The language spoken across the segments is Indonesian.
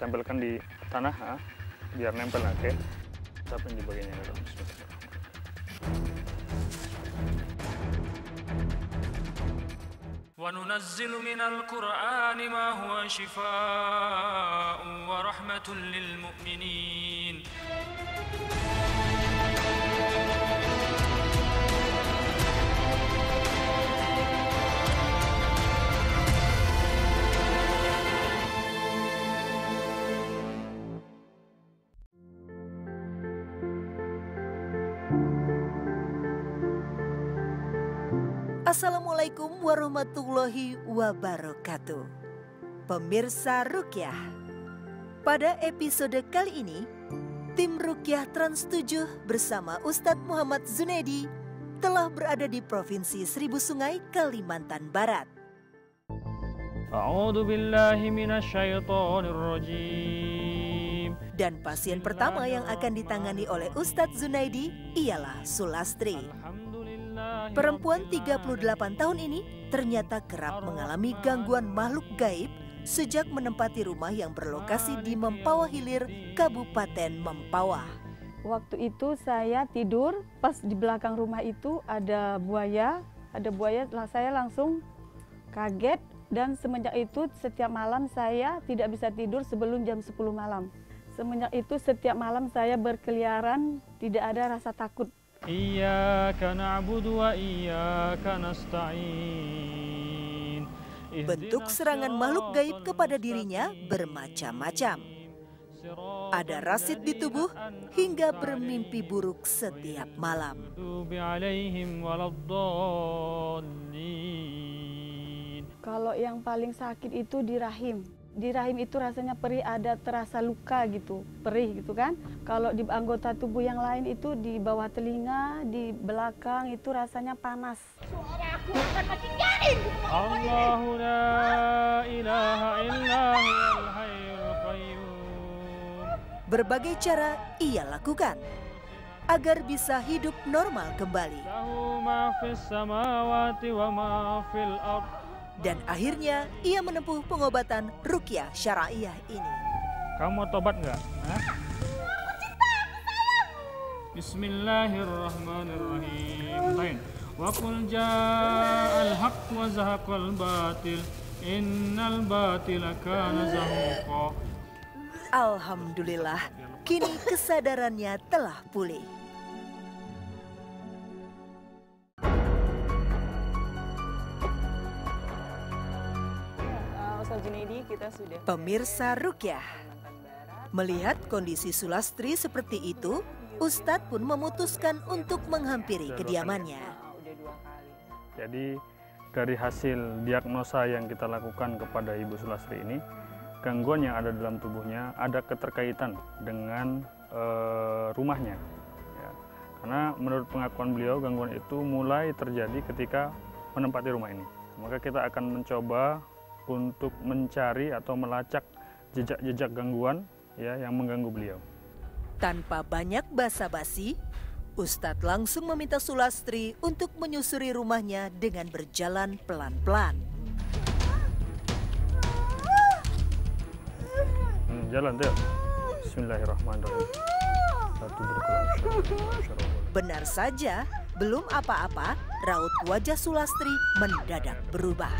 tempelkan di tanah, biar nempel. Oke. Tapi di bagian yang dalam. وَنُنَزِّلُ مِنَ الْقُرْآنِ مَا هُوَ شِفَاءٌ وَرَحْمَةٌ لِلْمُؤْمِنِينَ. Assalamualaikum warahmatullahi wabarakatuh. Pemirsa Ruqyah, pada episode kali ini, tim Ruqyah Trans 7 bersama Ustadz Muhammad Zunaidi telah berada di Provinsi Seribu Sungai, Kalimantan Barat. A'udzu billahi minasyaitonir rajim. Dan pasien pertama yang akan ditangani oleh Ustadz Zunaidi ialah Sulastri. Perempuan 38 tahun ini ternyata kerap mengalami gangguan makhluk gaib sejak menempati rumah yang berlokasi di Mempawah Hilir, Kabupaten Mempawah. Waktu itu saya tidur, pas di belakang rumah itu ada buaya, saya langsung kaget dan semenjak itu setiap malam saya tidak bisa tidur sebelum jam 10 malam. Semenjak itu setiap malam saya berkeliaran, tidak ada rasa takut. Iyyaka na'budu wa iyyaka nasta'in. Bentuk serangan makhluk gaib kepada dirinya bermacam-macam. Ada rasid di tubuh hingga bermimpi buruk setiap malam. Kalau yang paling sakit itu di rahim. Di rahim itu rasanya perih, ada terasa luka gitu, perih gitu kan. Kalau di anggota tubuh yang lain itu di bawah telinga, di belakang itu rasanya panas. Suara aku akan makin nyaring. Allahu la ilaha illa huwal hayyul qayyum. Berbagai cara ia lakukan agar bisa hidup normal kembali. Lahu ma fis samawati wa ma fil ardh. Dan akhirnya ia menempuh pengobatan Ruqyah Syara'iyah ini. Kamu mau tobat nggak? Bismillahirrahmanirrahim. Wa qul ja'al haqq wa zahaqal batil. Innal batila kana zahuqa. Alhamdulillah, kini kesadarannya telah pulih. Pemirsa Ruqyah, melihat kondisi Sulastri seperti itu, Ustadz pun memutuskan untuk menghampiri kediamannya. Jadi dari hasil diagnosa yang kita lakukan kepada Ibu Sulastri ini, gangguan yang ada dalam tubuhnya ada keterkaitan dengan rumahnya. Ya. Karena menurut pengakuan beliau, gangguan itu mulai terjadi ketika menempati rumah ini. Maka kita akan mencoba untuk mencari atau melacak jejak-jejak gangguan ya yang mengganggu beliau. Tanpa banyak basa-basi, Ustadz langsung meminta Sulastri untuk menyusuri rumahnya dengan berjalan pelan-pelan. Jalan deh. Bismillahirrahmanirrahim. Benar saja, belum apa-apa, raut wajah Sulastri mendadak berubah.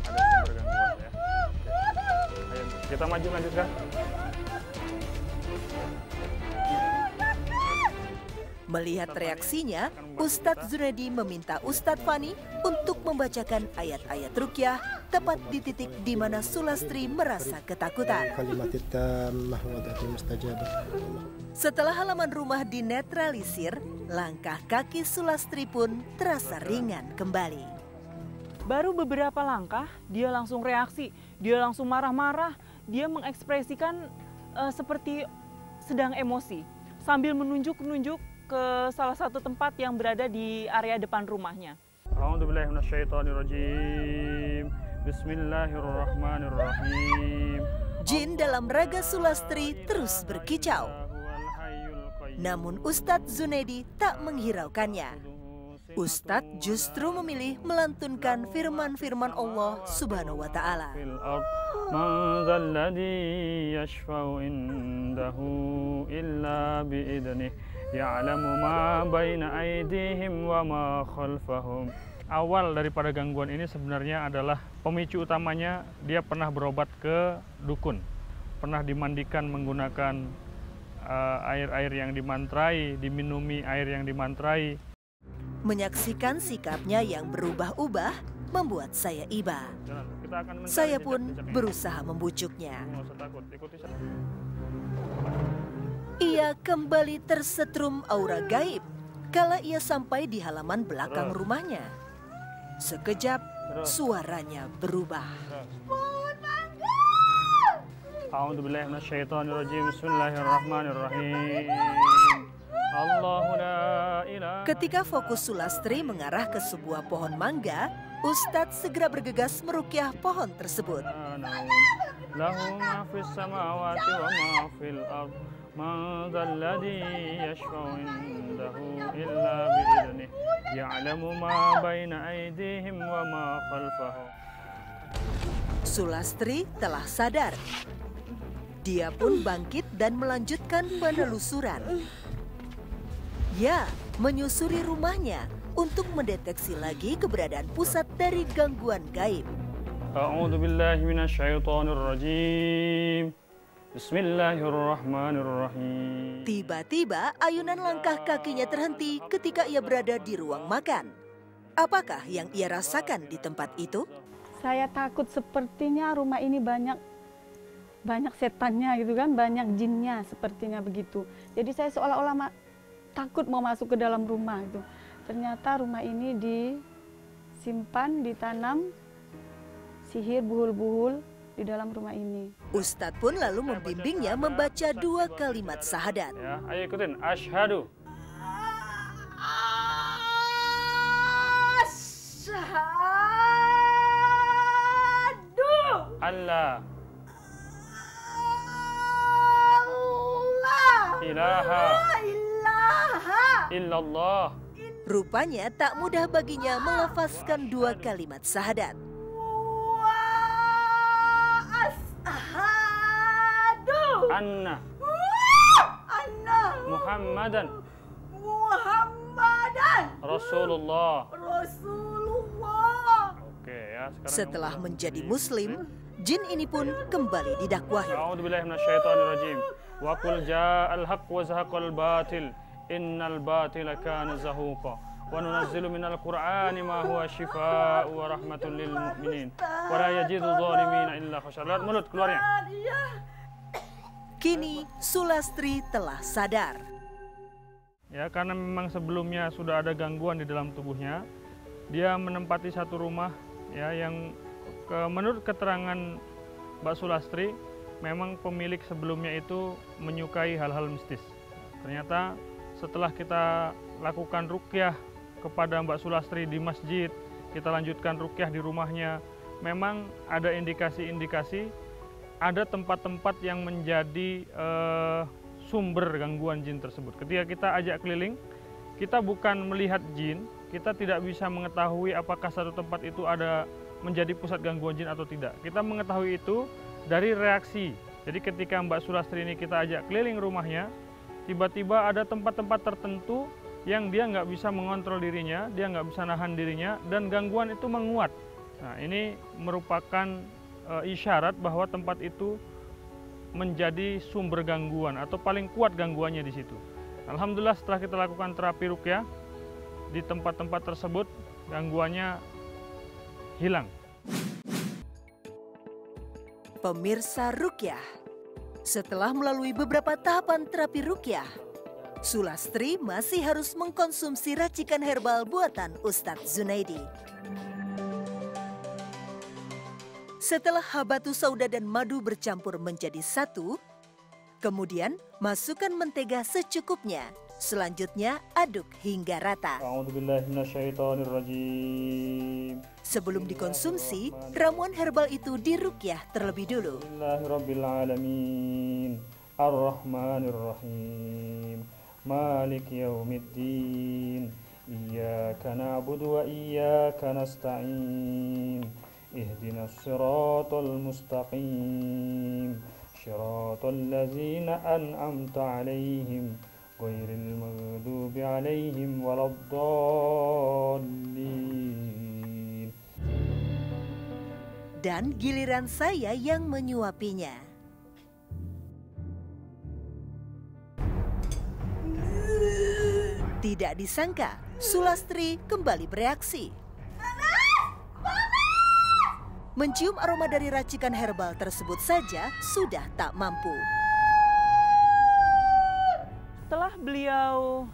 Ada sumber gangguan ya. Ayo, kita maju lanjutkan. Melihat reaksinya, Ustadz Zunaidi meminta Ustadz Fani untuk membacakan ayat-ayat Ruqyah tepat di titik di mana Sulastri merasa ketakutan. Setelah halaman rumah dinetralisir, langkah kaki Sulastri pun terasa ringan kembali. Baru beberapa langkah, dia langsung reaksi, dia langsung marah-marah, dia mengekspresikan seperti sedang emosi, sambil menunjuk-nunjuk ke salah satu tempat yang berada di area depan rumahnya. A'udzubillahi minasyaitonirrajim. Bismillahirrahmanirrahim. Jin dalam raga Sulastri terus berkicau. Namun Ustadz Zunaidi tak menghiraukannya. Ustadz justru memilih melantunkan firman-firman Allah Subhanahu wa Ta'ala. Man dzalladzi yashfa'u indahu illa bi'idnih ya'lamu ma baina aydihim wa ma khalfahum. Awal daripada gangguan ini sebenarnya adalah pemicu utamanya dia pernah berobat ke dukun, pernah dimandikan menggunakan air-air yang dimantrai, diminumi air yang dimantrai. Menyaksikan sikapnya yang berubah-ubah membuat saya iba. Saya pun berusaha membujuknya. Ia kembali tersetrum aura gaib kala ia sampai di halaman belakang rumahnya. Sekejap suaranya berubah. A'udzubillahi minasyaitonirrajim. Bismillahirrahmanirrahim. Allahu la ilaha. Ketika fokus Sulastri mengarah ke sebuah pohon mangga, Ustadz segera bergegas meruqyah pohon tersebut. Lahu ma fis samawati wa ma fil ardh. Man dzalladzi yashfa'u indahu illa bi'idnih ya'lamu ma baina aydihim wa ma khalfahum. Sulastri telah sadar. Dia pun bangkit dan melanjutkan penelusuran. Ya, menyusuri rumahnya untuk mendeteksi lagi keberadaan pusat dari gangguan gaib. A'udzubillahi minasyaitonirrajim. Bismillahirrahmanirrahim. Tiba-tiba ayunan langkah kakinya terhenti ketika ia berada di ruang makan. Apakah yang ia rasakan di tempat itu? Saya takut, sepertinya rumah ini banyak setannya gitu kan, banyak jinnya sepertinya begitu. Jadi saya seolah-olah takut mau masuk ke dalam rumah itu. Ternyata rumah ini disimpan, ditanam sihir buhul-buhul di dalam rumah ini. Ustadz pun lalu membimbingnya membaca 2 kalimat syahadat. Ya, ayo ikutin. Asyhadu. Allah. Ilaha. Illallah. Rupanya tak mudah baginya melafazkan 2 kalimat syahadat. Anna Muhammadan Rasulullah. Oke ya, setelah menjadi muslim, jin ini pun kembali didakwahi. A'udzubillahi minasyaitonirrajim. Wa qul ja'al haqq wa zahaqal batil innal batila kana zahuqa. Wa nunazzilu minal qur'ani ma huwa shifaa'u wa rahmatul lil mu'minin. Wa la yajidu zalimina illa khasyaran. Mulut keluarnya. Kini Sulastri telah sadar. Ya, karena memang sebelumnya sudah ada gangguan di dalam tubuhnya, dia menempati satu rumah ya yang menurut keterangan Mbak Sulastri memang pemilik sebelumnya itu menyukai hal-hal mistis. Ternyata setelah kita lakukan ruqyah kepada Mbak Sulastri di masjid, kita lanjutkan ruqyah di rumahnya, memang ada indikasi-indikasi ada tempat-tempat yang menjadi sumber gangguan jin tersebut. Ketika kita ajak keliling, kita bukan melihat jin, kita tidak bisa mengetahui apakah satu tempat itu ada menjadi pusat gangguan jin atau tidak. Kita mengetahui itu dari reaksi. Jadi ketika Mbak Sulastri ini kita ajak keliling rumahnya, tiba-tiba ada tempat-tempat tertentu yang dia nggak bisa mengontrol dirinya, dia nggak bisa nahan dirinya, dan gangguan itu menguat. Nah, ini merupakan isyarat bahwa tempat itu menjadi sumber gangguan atau paling kuat gangguannya di situ. Alhamdulillah setelah kita lakukan terapi ruqyah di tempat-tempat tersebut, gangguannya hilang. Pemirsa ruqyah, setelah melalui beberapa tahapan terapi ruqyah, Sulastri masih harus mengkonsumsi racikan herbal buatan Ustadz Zunaidi. Setelah habatus sauda dan madu bercampur menjadi satu, kemudian masukkan mentega secukupnya. Selanjutnya aduk hingga rata. A'udzubillahiminasyaitonirrajim. Sebelum dikonsumsi, ramuan herbal itu diruqyah terlebih dulu. Bismillahirrabbilalamin. Ar-Rahmanirrahim. Malik yaumiddin. Iyyaka iyyaka na'budu wa iyyaka nasta'in. Ihdinas siratal mustaqim. Siratal ladzina an'amta 'alaihim ghairil maghdubi 'alaihim waladdallin. Dan giliran saya yang menyuapinya. Tidak disangka, Sulastri kembali bereaksi. Mencium aroma dari racikan herbal tersebut saja sudah tak mampu. Setelah beliau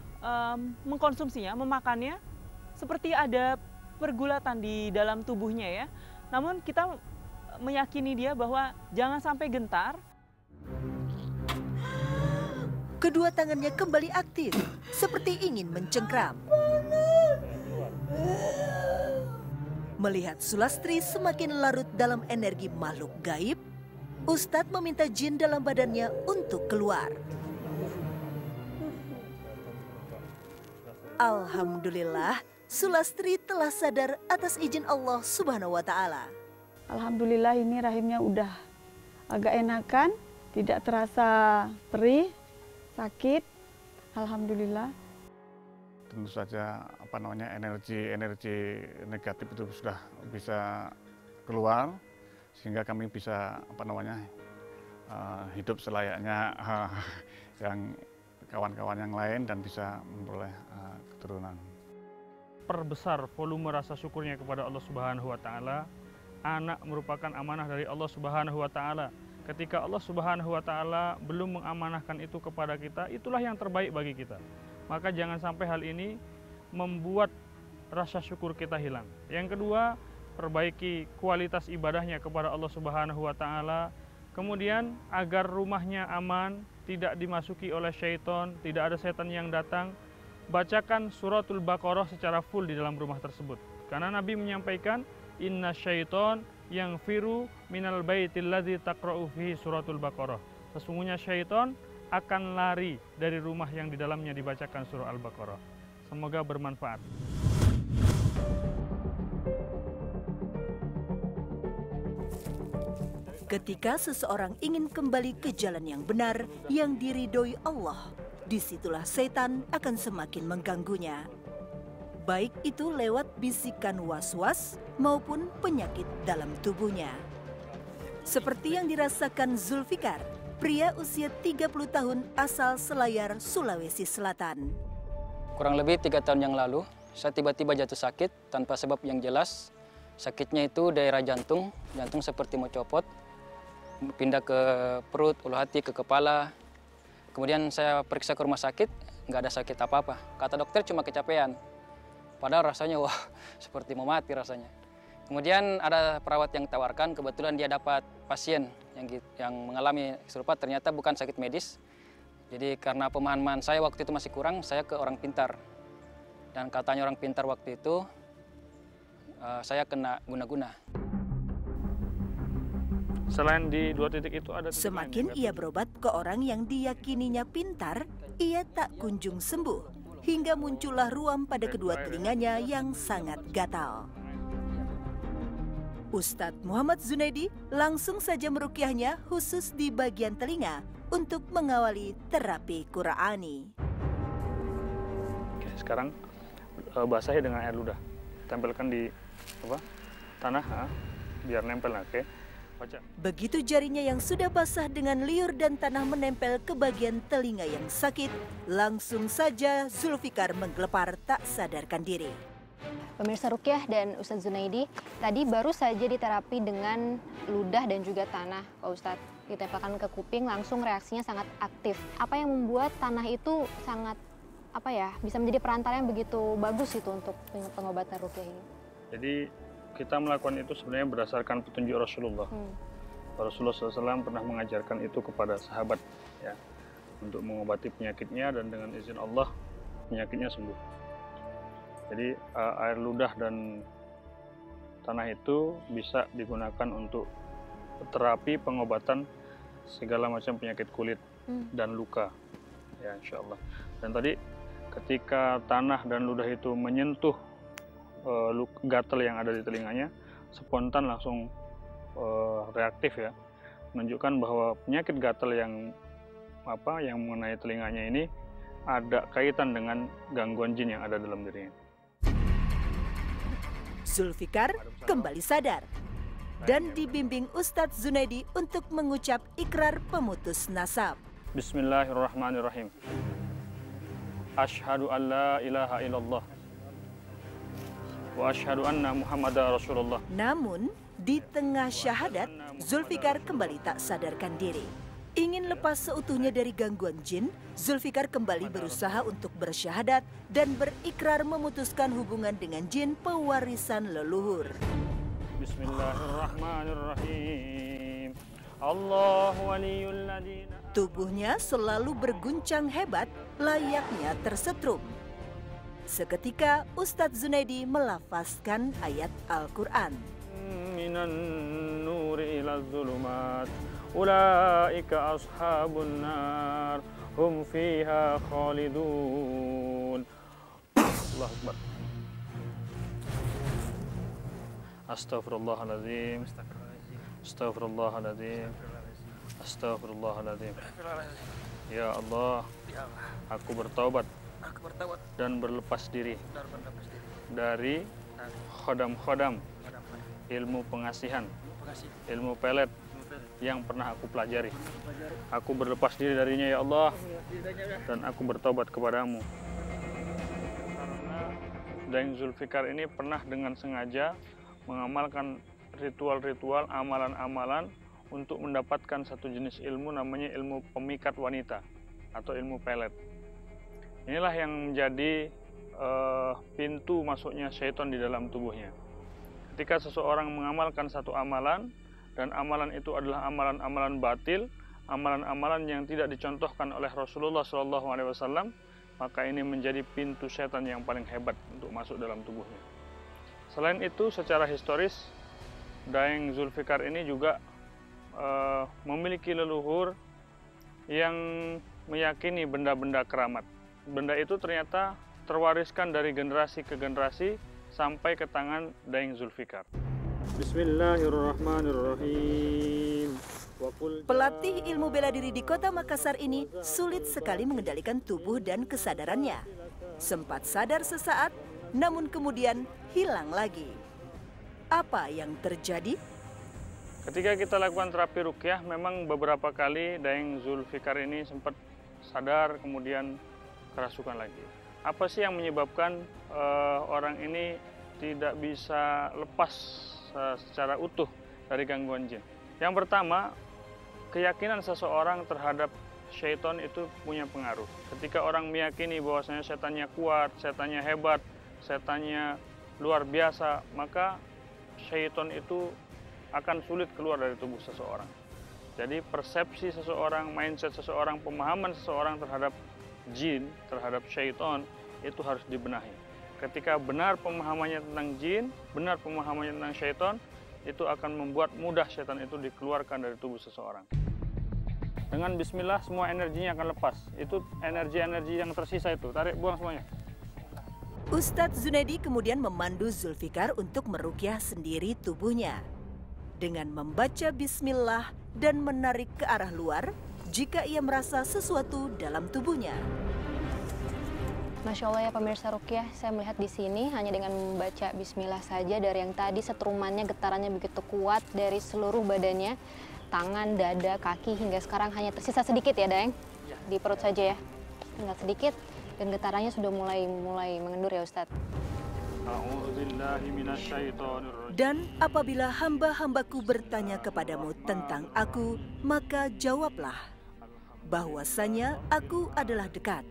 mengkonsumsinya, memakannya, seperti ada pergulatan di dalam tubuhnya ya. Namun kita meyakini dia bahwa jangan sampai gentar. Kedua tangannya kembali aktif, seperti ingin mencengkram. Melihat Sulastri semakin larut dalam energi makhluk gaib, Ustadz meminta jin dalam badannya untuk keluar. Alhamdulillah, Sulastri telah sadar atas izin Allah Subhanahu wa Ta'ala. Alhamdulillah ini rahimnya udah agak enakan, tidak terasa perih, sakit. Alhamdulillah. Tentu saja energi negatif itu sudah bisa keluar sehingga kami bisa hidup selayaknya yang kawan-kawan yang lain dan bisa memperoleh keturunan. Perbesar volume rasa syukurnya kepada Allah Subhanahu wa Ta'ala. Anak merupakan amanah dari Allah Subhanahu wa Ta'ala. Ketika Allah Subhanahu wa Ta'ala belum mengamanahkan itu kepada kita, itulah yang terbaik bagi kita. Maka jangan sampai hal ini membuat rasa syukur kita hilang. Yang kedua, perbaiki kualitas ibadahnya kepada Allah Subhanahu wa Ta'ala. Kemudian agar rumahnya aman, tidak dimasuki oleh syaitan, tidak ada setan yang datang, bacakan suratul Baqarah secara full di dalam rumah tersebut. Karena Nabi menyampaikan, inna syaiton yang firu minal baitil ladzi taqra'u fihi suratul Baqarah. Sesungguhnya syaitan akan lari dari rumah yang di dalamnya dibacakan surah Al-Baqarah. Semoga bermanfaat. Ketika seseorang ingin kembali ke jalan yang benar, yang diridhoi Allah, disitulah setan akan semakin mengganggunya. Baik itu lewat bisikan was-was maupun penyakit dalam tubuhnya. Seperti yang dirasakan Zulfikar, pria usia 30 tahun asal Selayar, Sulawesi Selatan. Kurang lebih 3 tahun yang lalu, saya tiba-tiba jatuh sakit tanpa sebab yang jelas. Sakitnya itu daerah jantung seperti mau copot, pindah ke perut, ulu hati, ke kepala. Kemudian saya periksa ke rumah sakit, nggak ada sakit apa-apa. Kata dokter cuma kecapean. Padahal rasanya wah seperti mau mati rasanya. Kemudian ada perawat yang tawarkan, kebetulan dia dapat pasien yang mengalami serupa, ternyata bukan sakit medis. Jadi karena pemahaman saya waktu itu masih kurang, saya ke orang pintar. Dan katanya orang pintar waktu itu, saya kena guna-guna. Selain di 2 titik itu ada semakin ia berobat ke orang yang diyakininya pintar, ia tak kunjung sembuh. Hingga muncullah ruam pada kedua telinganya yang sangat gatal. Ustadz Muhammad Zunaidi langsung saja meruqyahnya khusus di bagian telinga untuk mengawali terapi Qur'ani. Oke, sekarang basahi dengan air ludah. Tempelkan di tanah, biar nempel. Oke. Baca. Begitu jarinya yang sudah basah dengan liur dan tanah menempel ke bagian telinga yang sakit, langsung saja Zulfikar menggelepar tak sadarkan diri. Pemirsa Ruqyah dan Ustadz Zunaidi, tadi baru saja diterapi dengan ludah dan juga tanah, Pak Ustadz. Ditempelkan ke kuping, langsung reaksinya sangat aktif. Apa yang membuat tanah itu sangat, bisa menjadi perantara yang begitu bagus itu untuk pengobatan Ruqyah ini? Jadi kita melakukan itu sebenarnya berdasarkan petunjuk Rasulullah. Rasulullah SAW pernah mengajarkan itu kepada sahabat, ya, untuk mengobati penyakitnya, dan dengan izin Allah penyakitnya sembuh. Jadi air ludah dan tanah itu bisa digunakan untuk terapi pengobatan segala macam penyakit kulit dan luka, ya insya Allah. Dan tadi ketika tanah dan ludah itu menyentuh gatal yang ada di telinganya, spontan langsung reaktif ya, menunjukkan bahwa penyakit gatal yang mengenai telinganya ini ada kaitan dengan gangguan jin yang ada dalam dirinya. Zulfikar kembali sadar dan dibimbing Ustadz Zunaidi untuk mengucap ikrar pemutus nasab. Bismillahirrahmanirrahim. Asyhadu an la ilaha illallah wa asyhadu anna Muhammadar Rasulullah. Namun, di tengah syahadat, Zulfikar kembali tak sadarkan diri. Ingin lepas seutuhnya dari gangguan jin, Zulfikar kembali berusaha untuk bersyahadat dan berikrar memutuskan hubungan dengan jin pewarisan leluhur. Bismillahirrahmanirrahim. Allahu waliyul ladina. Tubuhnya selalu berguncang hebat, layaknya tersetrum. Seketika Ustadz Zunaidi melafazkan ayat Al-Quran. Minan nuri ila zulumat, ulaika ashabun nar, hum fiha khalidun. Allahu Akbar. Astaghfirullahaladzim. Astaghfirullahaladzim. Astaghfirullahaladzim. Ya Allah, aku bertaubat dan berlepas diri dari khodam-khodam ilmu pengasihan, ilmu pelet yang pernah aku pelajari. Aku berlepas diri darinya ya Allah, dan aku bertobat kepadamu. Karena Daeng Zulfikar ini pernah dengan sengaja mengamalkan ritual-ritual, amalan-amalan untuk mendapatkan satu jenis ilmu namanya ilmu pemikat wanita atau ilmu pelet. Inilah yang menjadi pintu masuknya syaitan di dalam tubuhnya. Ketika seseorang mengamalkan satu amalan, dan amalan itu adalah amalan-amalan batil, amalan-amalan yang tidak dicontohkan oleh Rasulullah SAW, maka ini menjadi pintu setan yang paling hebat untuk masuk dalam tubuhnya. Selain itu, secara historis, Daeng Zulfikar ini juga memiliki leluhur yang meyakini benda-benda keramat. Benda itu ternyata terwariskan dari generasi ke generasi sampai ke tangan Daeng Zulfikar. Bismillahirrahmanirrahim. Pelatih ilmu bela diri di kota Makassar ini sulit sekali mengendalikan tubuh dan kesadarannya. Sempat sadar sesaat, namun kemudian hilang lagi. Apa yang terjadi? Ketika kita lakukan terapi ruqyah, memang beberapa kali Daeng Zulfikar ini sempat sadar, kemudian kerasukan lagi. Apa sih yang menyebabkan orang ini tidak bisa lepas secara utuh dari gangguan jin? Yang pertama, keyakinan seseorang terhadap syaitan itu punya pengaruh. Ketika orang meyakini bahwasanya setannya kuat, setannya hebat, setannya luar biasa, maka syaitan itu akan sulit keluar dari tubuh seseorang. Jadi persepsi seseorang, mindset seseorang, pemahaman seseorang terhadap jin, terhadap syaitan itu harus dibenahi. Ketika benar pemahamannya tentang jin, benar pemahamannya tentang syaitan, itu akan membuat mudah syaitan itu dikeluarkan dari tubuh seseorang. Dengan bismillah semua energinya akan lepas. Itu energi-energi yang tersisa itu, tarik buang semuanya. Ustadz Zunaidi kemudian memandu Zulfikar untuk meruqyah sendiri tubuhnya dengan membaca bismillah dan menarik ke arah luar jika ia merasa sesuatu dalam tubuhnya. Masya Allah ya pemirsa ruqyah, saya melihat di sini hanya dengan membaca bismillah saja dari yang tadi setrumannya, getarannya begitu kuat dari seluruh badannya, tangan, dada, kaki, hingga sekarang hanya tersisa sedikit ya Daeng? Di perut saja ya, tinggal sedikit dan getarannya sudah mulai mengendur ya Ustadz. Dan apabila hamba-hambaku bertanya kepadamu tentang aku, maka jawablah bahwasanya aku adalah dekat.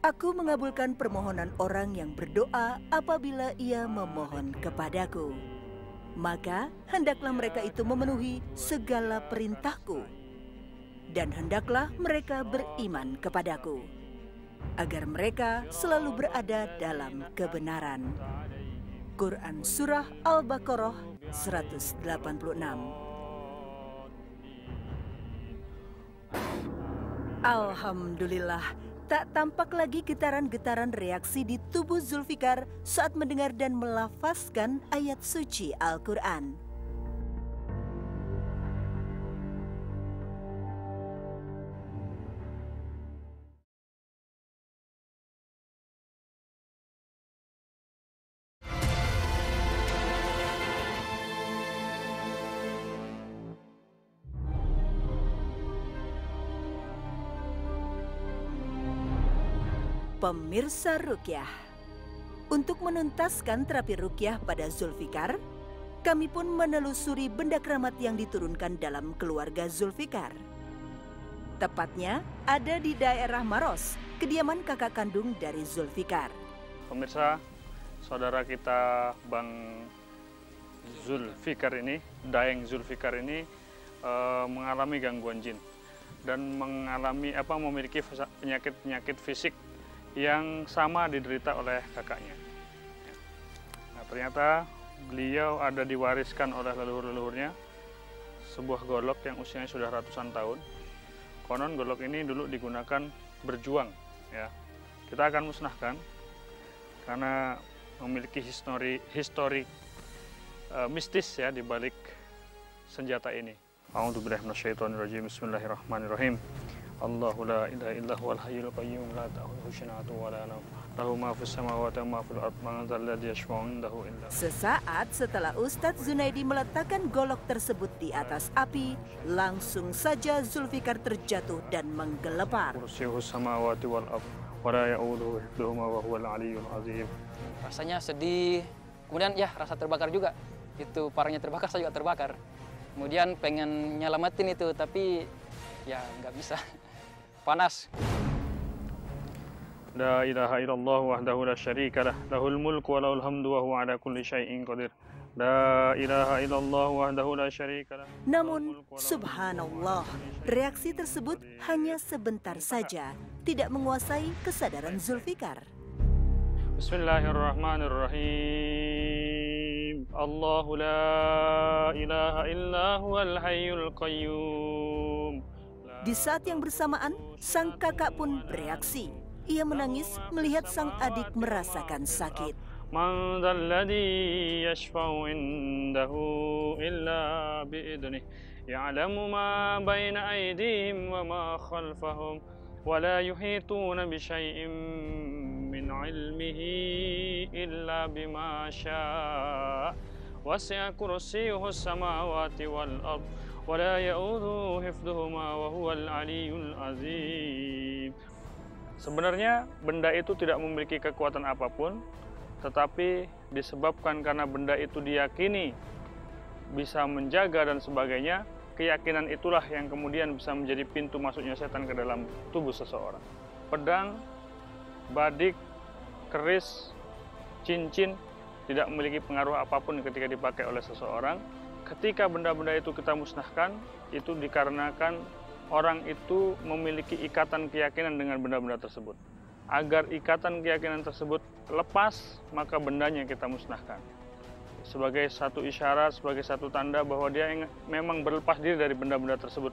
Aku mengabulkan permohonan orang yang berdoa apabila ia memohon kepadaku. Maka hendaklah mereka itu memenuhi segala perintahku. Dan hendaklah mereka beriman kepadaku, agar mereka selalu berada dalam kebenaran. Quran Surah Al-Baqarah 186. Alhamdulillah, Tak tampak lagi getaran-getaran reaksi di tubuh Zulfikar saat mendengar dan melafazkan ayat suci Al-Quran. Pemirsa Ruqyah, untuk menuntaskan terapi Ruqyah pada Zulfikar, kami pun menelusuri benda keramat yang diturunkan dalam keluarga Zulfikar. Tepatnya ada di daerah Maros, kediaman kakak kandung dari Zulfikar. Pemirsa, saudara kita Bang Zulfikar ini, Daeng Zulfikar ini mengalami gangguan jin dan memiliki penyakit fisik yang sama diderita oleh kakaknya. Nah, ternyata beliau ada diwariskan oleh leluhur-leluhurnya sebuah golok yang usianya sudah ratusan tahun. Konon golok ini dulu digunakan berjuang, ya. Kita akan musnahkan karena memiliki histori mistis ya di balik senjata ini. A'udzubillahi minasyaitonirrajim. Bismillahirrahmanirrahim. Allahu la ilaha illa huwal hayyul qayyum la ta'khudhuhu sinatun wa la nawm lahu ma fis samawati wa ma fil ardi man dzal ladzi yashfa'u 'indahu illa. Sesaat setelah Ustadz Zunaidi meletakkan golok tersebut di atas api, langsung saja Zulfikar terjatuh dan menggelepar. Kursiyuhus samawati wal ardi wa la ya'uduhu hifdhuhuma wa huwal 'aliyyul 'azim. Rasanya sedih, kemudian ya rasa terbakar juga. Itu parahnya terbakar, saya juga terbakar. Kemudian pengen nyelamatin itu, tapi ya nggak bisa. Panas. La ilaha illallah wahdahu la syarika lah, lahul mulku wa lahul hamdu wa huwa ala kulli syai'in qadir. La ilaha illallah wahdahu la syarika lah. Namun, subhanallah, reaksi tersebut hanya sebentar saja, tidak menguasai kesadaran Zulfikar. Bismillahirrahmanirrahim. Allahu la ilaha illa huwal hayyul qayyum. Di saat yang bersamaan, sang kakak pun bereaksi. Ia menangis melihat sang adik merasakan sakit. Man dzalladzi yashfa'u 'indahu illa bi'idnih. Ya'lamu ma baina aydihim wa ma khalfahum wa la yuhituna bi syai'in min 'ilmihi illa bima syaa. Wasi'a kursiyyuhu samawati wal ardh wa la ya'uduhu hifdhuhuma wa huwal 'aliyyul 'azim. Sebenarnya benda itu tidak memiliki kekuatan apapun, tetapi disebabkan karena benda itu diyakini bisa menjaga dan sebagainya, keyakinan itulah yang kemudian bisa menjadi pintu masuknya setan ke dalam tubuh seseorang. Pedang, badik, keris, cincin tidak memiliki pengaruh apapun ketika dipakai oleh seseorang. Ketika benda-benda itu kita musnahkan, itu dikarenakan orang itu memiliki ikatan keyakinan dengan benda-benda tersebut. Agar ikatan keyakinan tersebut lepas, maka bendanya kita musnahkan. Sebagai satu isyarat, sebagai satu tanda bahwa dia memang berlepas diri dari benda-benda tersebut.